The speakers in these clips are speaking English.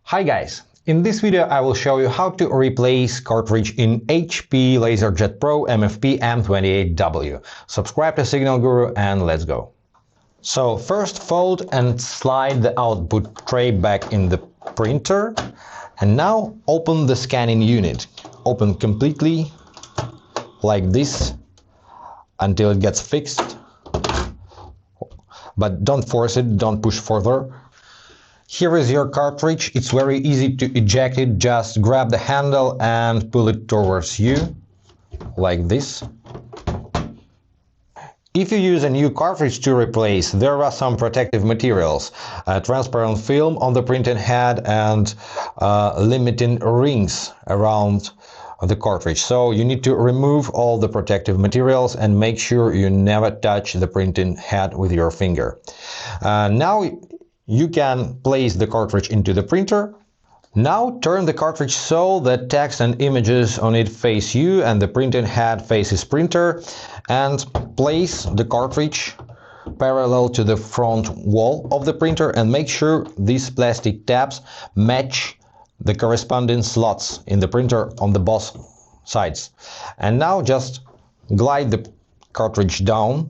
Hi guys! In this video I will show you how to replace cartridge in HP LaserJet Pro MFP M28w. Subscribe to Signal Guru and let's go. So first fold and slide the output tray back in the printer, and now open the scanning unit. Open completely like this until it gets fixed, but don't force it, don't push further. Here is your cartridge. It's very easy to eject it. Just grab the handle and pull it towards you, like this. If you use a new cartridge to replace, there are some protective materials, transparent film on the printing head and limiting rings around the cartridge. So you need to remove all the protective materials and make sure you never touch the printing head with your finger. Now you can place the cartridge into the printer. Now turn the cartridge so that text and images on it face you and the printing head faces printer, and place the cartridge parallel to the front wall of the printer and make sure these plastic tabs match the corresponding slots in the printer on the both sides. And now just glide the cartridge down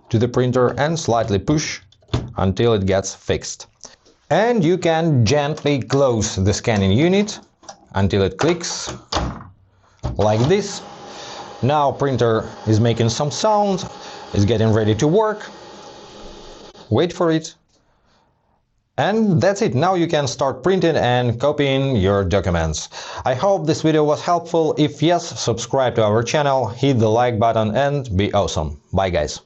to the printer and slightly push until it gets fixed. And you can gently close the scanning unit until it clicks, like this. Now printer is making some sound, is getting ready to work. Wait for it. And that's it. Now you can start printing and copying your documents. I hope this video was helpful. If yes, subscribe to our channel, hit the like button and be awesome. Bye guys.